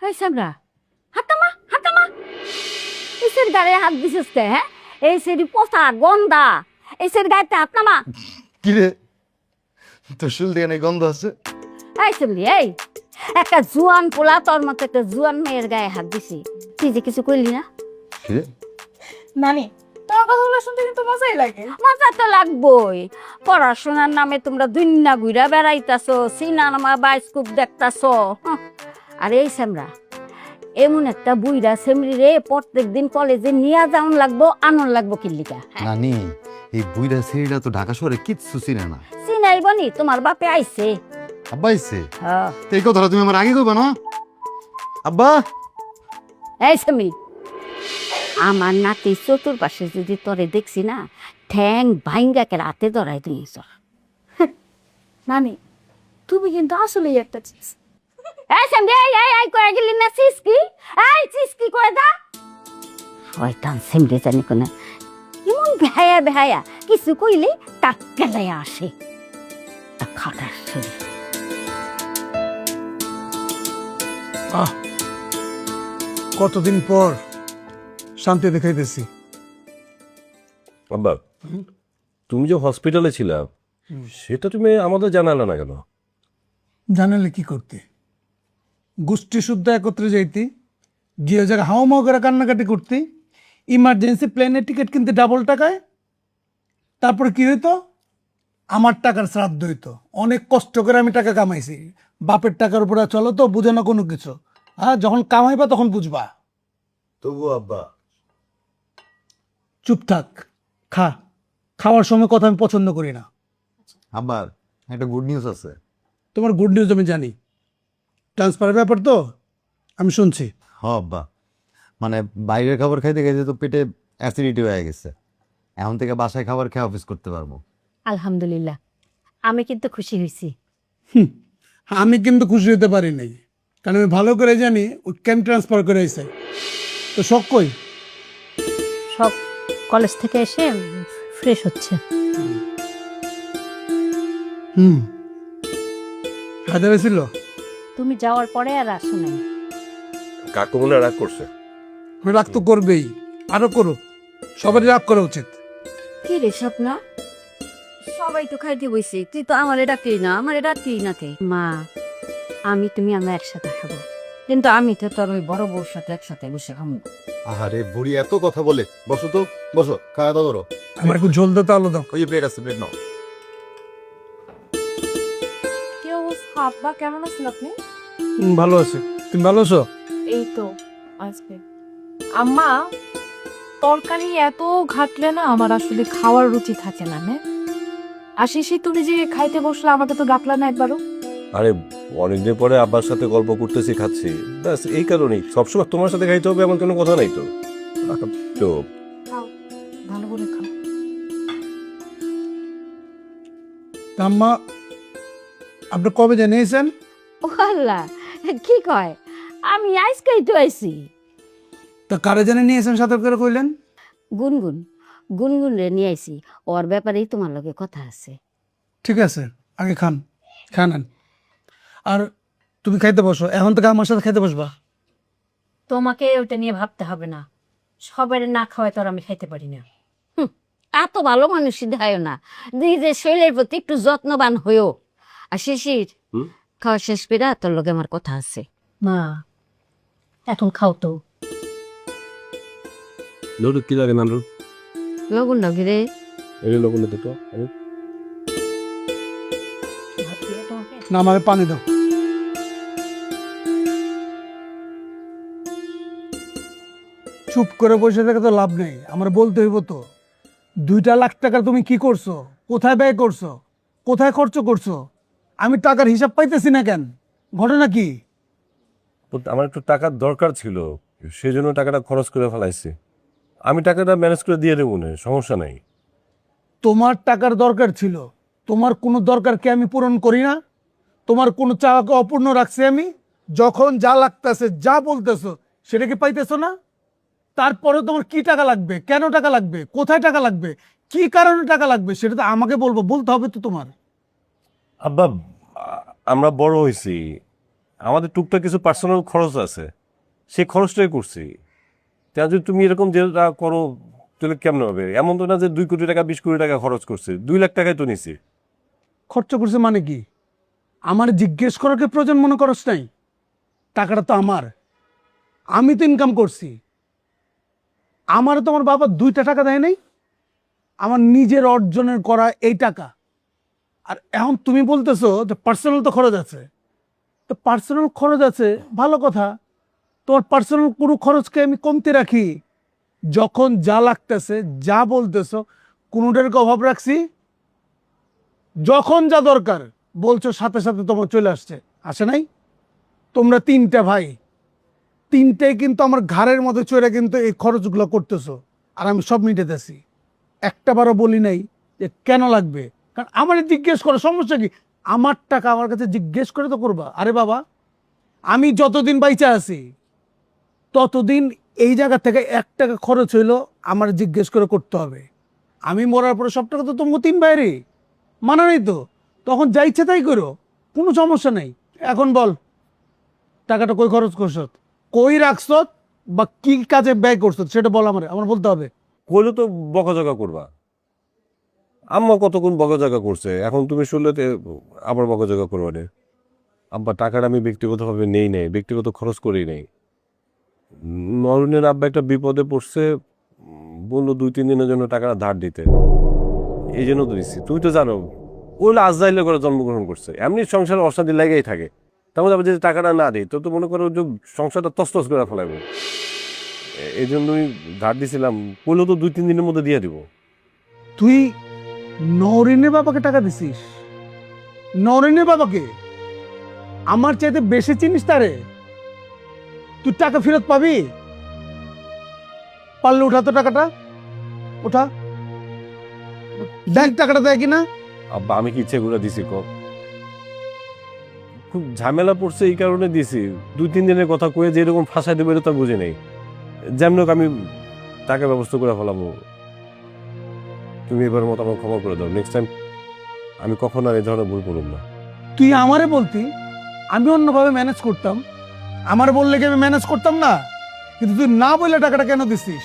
এই সামরা হাতামা হাতামা এসের গায়ে হাত দিছিস তে হ্যাঁ এই সেরি পোতা গন্ধা এসের গায়েতে হাত নামা কি রে তোর শুল দিয়ে অনেক গন্ধ আছে। এই সামলি এই একটা জুয়ান পোলা তোর মতো একটা জুয়ান মেয়ের গায়ে হাত দিছি তুই যে কিছু করলি না কি রে নানি তোমার কথাগুলো শুনতে কিন্তু মজাই লাগে। মজা তো লাগবই পড়াশোনার নামে তোমরা দুনিয়া ঘুরা বেড়াইতাছো সিনেমা বায়োস্কোপ দেখতাছো আর এই সামরা এমন একটা বুইরা সেমরি রে প্রত্যেক দিন কলেজে নিয়ে যাওন লাগবো আনন্দ লাগবো কিল্লিকা নানি এই বুইরা ছেড়িটা তো ঢাকা শহরে কিচ্ছু চিনে না। চিনাইবনি তোমার বাপে আইছে আব্বা আইছে হ্যাঁ তো এই কথাটা তুমি আমার আগে কইবা না আব্বা। এই সেমরি আমার নাতি চতুর্পাশে যদি তরে দেখছি না ঠ্যাং ভাইঙ্গাকে রাতে ধরাই দিয়েছ নানি তুমি কিন্তু আসলেই একটা চিজ। এই সেমরি এই কয়ে গেলি না সিসকি এই সিসকি কয়ে দা শয়তান সেমরি জানি কোনে এমন বেহায়া বেহায়া কিছু কইলে টাক্কা যায় আসে তা খাটার শরীর কতদিন পর শান্তি দেখাইতেছি। আব্বা তুমি যে হসপিটালে ছিলা সেটা তুমি আমাদের জানালে না কেন? জানালে কি করতে? গোষ্ঠী শুদ্ধ একত্রে যাইতে, গিয়ে জায়গায় হাও মাও করে কান্নাকাটি করতে, ইমার্জেন্সি প্লেনের টিকিট কিনতে ডাবল টাকায়। তারপরে কি হইতো? আমার টাকার শ্রাদ্ধ হইতো। অনেক কষ্ট করে আমি টাকা কামাইছি, বাপের টাকার উপরে চলো তো, বুঝে না কোনো কিছু। হ্যাঁ, যখন কামাইবা তখন বুঝবা। তবু আব্বা চুপ থাক, খা। খাওয়ার সময় কথা আমি পছন্দ করি না। আব্বার একটা গুড নিউজ আছে। তোমার গুড নিউজ আমি জানি, ট্রান্সফারের ব্যাপার তো আমি শুনছি। হ আব্বা, মানে বাইরের খাবার খাইতে খাইতে তো পেটে অ্যাসিডিটি হয়ে গেছে। এখন থেকে বাসায় খাবার খেয়ে অফিস করতে পারবো। আলহামদুলিল্লাহ আমি কিন্তু খুশি হয়েছি আমি কিন্তু খুশি হতে পারি নাই, কারণ আমি ভালো করে জানি ও কেন ট্রান্সফার করে আইছে। তো শখ কই? সব কলেজ থেকে এসে ফ্রেশ হচ্ছে। হায়দ্রাবাদ ছিল? তুমি যাওয়ার পরে আর আসো নাই। কাকু মনে হয় রাগ করছে। রাগ তো করবেই, আরো করো, সবারই রাগ করা উচিত। কি রে স্বপ্না সবাই তো খাইতে বইছে তুই তো আমার ডাকলি না আমার ডাকলি না তে মা আমি তুমি আমরা একসাথে খাবো কিন্তু আমি তো তোর ওই বড় বউর সাথে একসাথে বসে খাবো আহারে বুড়ি এত কথা বলে, বসো তো বসো, খাওয়া দাওয়া করো। আমার একটু ঝোল দিতে আলো দাও। ওই যে প্লেট আছে, প্লেট নাও। কি অবস্থা আব্বা, কেমন আছেন আপনি? ভালো আছে, তুমি ভালো আছো? এই তো আজকে আম্মা তরকারি এত ঘাটলে না আমার আসলে খাওয়ার রুচি থাকে না। আর শেষে তুমি যে খাইতে বসলে আমাকে তো ডাকলা না একবারও। আরে অনেকদিন পরে আব্বার সাথে গল্প করতেছি, খাচ্ছি, ব্যাস এই কারণেই। সবসময় তোমার সাথে খাইতে হবে এমন কোনো কথা নাই তো। তো খাও, ভালো করে খাও। আম্মা আপনি কবে জানিয়েছেন? ও আল্লাহ কি কয় আমি আজকেই তো আইছি তা কারে জানে নিয়েছেন সাথে করে কইলেন? গুনগুন গুনগুন রে নিয়ে আইছি ওর ব্যাপারেই তোমার লগে কথা আছে ঠিক আছে, আগে খান, খান। আর তুমি খাইতে বসো, এখন থেকে আমার সাথে খাইতে বসবা। তোমাকে ওটা নিয়ে ভাবতে হবে না, সবার না খাওয়াই তো আর আমি খাইতে পারি না। এত ভালো মানুষ দেখায় না নিজের শরীরের প্রতি একটু যত্নবান হয়েও আর শিশির খাওয়া শেষ করে তোর লগে আমার কথা আছে মা এখন খাও তো। লডু কি লাগে নানু? লগুন লাগে রে এই লবণ দে তো। ভাত দিয়ে তোমাকে না, আমাকে পানি দাও। চুপ করে বসে থেকে তো লাভ নেই, আমার বলতে হইব তো। 2 লাখ টাকা তুমি কি করছো, কোথায় ব্যয় করছো, কোথায় খরচ করছো? আমি টাকার হিসাব পাইতেছি না কেন? ঘটনা কি? আমার একটু টাকার দরকার ছিল, সেই জন্য টাকাটা খরচ করে ফেলাইছি। আমি টাকাটা ম্যানেজ করে দিয়ে দেবো না, সমস্যা নাই। তোমার টাকার দরকার ছিল, তোমার কোনো দরকারকে আমি পূরণ করি না? তোমার কোনো চাওয়াকে অপূর্ণ রাখছি আমি? যখন যা লাগতেছে, যা বলতেছো সেটা কি পাইতেছো না? তারপরে তোমার কি টাকা লাগবে, কেন টাকা লাগবে, কোথায় টাকা লাগবে, কি কারণে টাকা লাগবে সেটা তো আমাকে বলতে হবে তো তোমার। আব্বা আমরা বড় হয়েছি, আমাদের টুকটাক কিছু পার্সোনাল খরচ আছে, সেই খরচটাই করছি। তা যদি তুমি এরকম যেটা করো তাহলে কেমন হবে? এমন তো না যে 2 কোটি টাকা 20 কোটি টাকা খরচ করছে, 2 লাখ টাকাই তো নিছি। খরচ করছে মানে কি? আমার জিজ্ঞেস করার কি প্রয়োজন মনে করস নাই? টাকাটা তো আমার, আমি তো ইনকাম করছি। আমার তো আমার বাবা 2টা টাকা দেয় নাই, আমার নিজের অর্জনের করা এই টাকা। আর এখন তুমি বলতেছো যে পার্সোনাল তো খরচ আছে, তো পার্সোনাল খরচ আছে ভালো কথা, তোমার পার্সোনাল কোনো খরচকে আমি কমতে রাখি? যখন যা লাগতেছে যা বলতেছো কোনোটার কি অভাব রাখছি? যখন যা দরকার বলছো সাথে সাথে তোমার চলে আসছে, আসে নাই? তোমরা 3টা ভাই, 3টাই কিন্তু আমার ঘাড়ের মধ্যে চড়ে কিন্তু এই খরচগুলো করতেছো, আর আমি সব মিটেতেছি। একটাবারও বলি নাই যে কেন লাগবে, কারণ আমার জিজ্ঞেস করো, সমস্যা কি? আমার টাকা আমার কাছে জিজ্ঞেস করে তো করবা। আরে বাবা, আমি যতদিন বাইচা আছি ততদিন এই জায়গা থেকে 1 টাকা খরচ হইলো আমার জিজ্ঞেস করে করতে হবে। আমি মরার পরে সব টাকা তো তোমাকে 3 ভাইরে মানা নেই তো, তখন যা ইচ্ছে তাই করো, কোনো সমস্যা নেই। এখন বল, টাকাটা কই খরচ করছ, কই রাখছ, বা কি কাজে ব্যয় করছ সেটা বল, আমার বলতে হবে। কইলে তো বকাঝকা করবা। আম্মা কতক্ষণ বকাঝকা করছে, এখন তুমি শুনলে তো আবার বকাঝকা করবা না। আব্বা টাকাটা আমি ব্যক্তিগতভাবে নেই নাই, ব্যক্তিগত খরচ করেই নেই। নরুনের আব্বা একটা বিপদে পড়ছে, বললো 2-3 দিনের জন্য টাকাটা ধার দিতে, এই জন্য তো দিচ্ছি। তুমি তো জানো ওইগুলো আজরাইলে করে জন্মগ্রহণ করছে, এমনি সংসারে অশান্তি লেগেই থাকে। তেমন আমি যদি টাকাটা না দিই তো মনে করো যে সংসারটা তছতছ করে ফেলাবো। এই জন্যই ধার দিছিলাম, বললো তো 2-3 দিনের মধ্যে দিয়ে দিব। তুই নরিনের বাবাকে টাকা দিছিস? নরিনের বাবাকে? আমার চাইতে বেশি চিনিস তারে? তুই টাকা ফেরত পাবি? পারলে উঠা তো টাকাটা, উঠা, দেখ টাকাটা দেয় কিনা। আব্বা আমি কি ইচ্ছে করে দিছি কম? খুব ঝামেলা পড়ছে এই কারণে দিছি। 2-3 দিনের কথা কয়ে যে এরকম ফাঁসাই দেবো এটা তো বুঝি নেই। যেমন হোক আমি টাকা ব্যবস্থা করে ফেলাবো। তুমি এবার মতো আমার ক্ষমা করে দাও, নেক্সট টাইম আমি কখনো আর এই ধরনের ভুল করব না। তুই আমারে বলতি, আমি অন্যভাবে ম্যানেজ করতাম। আমার বললে কি আমি ম্যানেজ করতাম না? কিন্তু তুই না বললে টাকাটা কেন দিছিস?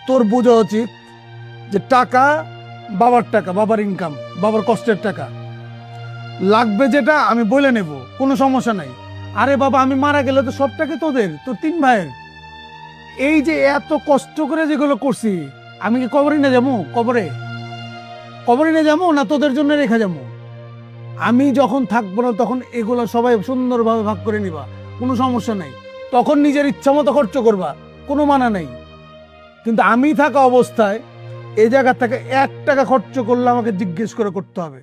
তোর বোঝা উচিত যে টাকা বাবার টাকা, বাবার ইনকাম, বাবার কষ্টের টাকা। লাগবে যেটা আমি বলে নেব, কোনো সমস্যা নাই। আরে বাবা, আমি মারা গেলে তো সব টাকা তোদের, তোর 3 ভাইয়ের। এই যে এত কষ্ট করে যেগুলো করছি, আমি কি কবরে নিয়ে যাবো? কবরে নিয়ে যাবো না তোদের জন্য রেখে যাবো? আমি যখন থাকবো না তখন এগুলো সবাই সুন্দরভাবে ভাগ করে নিবা, কোনো সমস্যা নাই। তখন নিজের ইচ্ছা মতো খরচ করবা, কোনো মানা নেই। কিন্তু আমি থাকা অবস্থায় এই জায়গা থেকে 1 টাকা খরচ করলে আমাকে জিজ্ঞেস করে করতে হবে।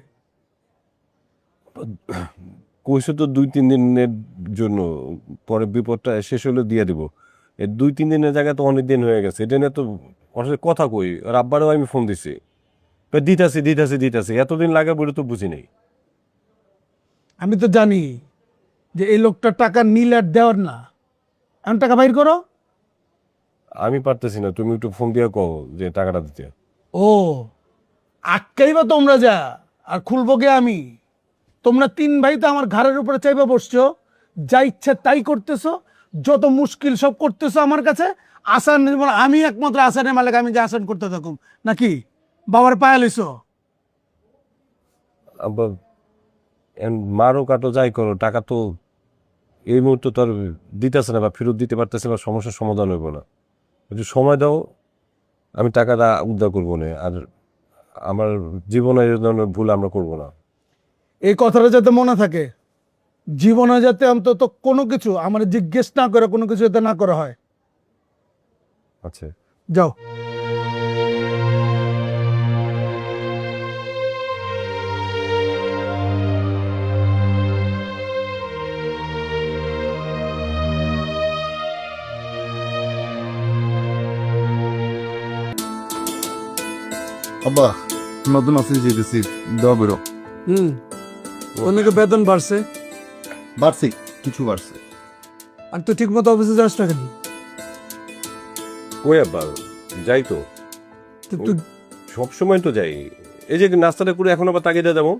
কইছে তো 2-3 দিনের জন্য, পরে বিপদটা শেষ হলে দিয়ে দিব। এই 2-3 দিনের জায়গায় তো অনেক দিন হয়ে গেছে, এটা নিয়ে তো ওর সাথে কথা কই। আর আব্বারও আমি ফোন দিছি, দিতাছি এতদিন লাগে বলে তো বুঝি নেই। আমি তো জানি যে এই লোকটা টাকা নিল আর দেওয়ার না, এখন টাকা বাইর করো। আমি পারতেছি না, তুমি একটু ফোন দিয়ে কও যে টাকাটা দিতে। ও, আটকাইবা তোমরা যা, আর খুলবো গে আমি? তোমরা 3 ভাই তো আমার ঘাড়ের উপরে চাইবা বসছো, যা ইচ্ছা তাই করতেছো, যত মুশকিল সব করতেছো আমার কাছে। আসান, আমি একমাত্র আসানের মালিক, আমি যে আসান করতে থাকুম নাকি? বাবার পায়া লইছো? আব্বা মারো কাটো যাই করো, টাকা তো এই মুহূর্তে তো আর দিতেছে না বা ফেরত দিতে পারতেছে না, সমস্যার সমাধান হইব না। একটু সময় দাও, আমি টাকাটা উদ্ধার করবো না, আর আমার জীবনে এই ধরনের ভুল আমরা করবো না। এই কথাটা যাতে মনে থাকে, জীবনে যাতে অন্তত কোনো কিছু আমার জিজ্ঞেস না করে কোনো কিছু যাতে না করা হয়। আচ্ছা যাও। আব্বা নতুন অফিস যেতেছি, দেওয়া বেরো। অনেকে বেতন বাড়ছে, বাড়ছি, কিছু বাড়ছে। আর তুই ঠিক মতো অফিসে যাস না কেন? কই আব্বা, যাই তো, তুই সবসময় তো যাই। এই যে নাস্তাটা করে এখন আবার তাকে দিয়ে যাবো।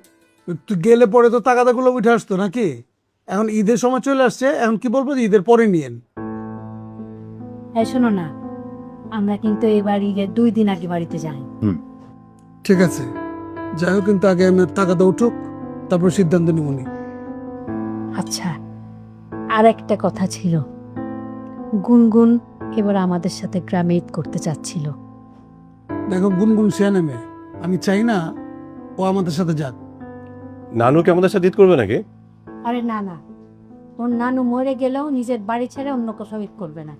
তুই গেলে পরে তো টাকাগুলো উঠে আসতো নাকি? এখন ঈদের সময় চলে আসছে, এখন কি বলবো যে ঈদের পরে নিয়েন। হ্যাঁ শোনো না, আমরা কিন্তু এবার ঈদের 2 দিন আগে বাড়িতে যাই। ঠিক আছে, যাই হোক, কিন্তু আগে আমার টাকাটা উঠুক, তারপর সিদ্ধান্ত নিবনি। আচ্ছা, আর একটা কথা ছিল, গুনগুন এবার আমাদের সাথে গ্রামে ঈদ করতে চাচ্ছিল। দেখো গুনগুন শিয়ানে মেয়ে, আমি চাই না ও আমাদের সাথে যাক। নানুকে আমাদের সাথে ঈদ করবে নাকি? আরে না না, ওর নানু মরে গেলেও নিজের বাড়ি ছেড়ে অন্য কোথাও ঈদ করবে না।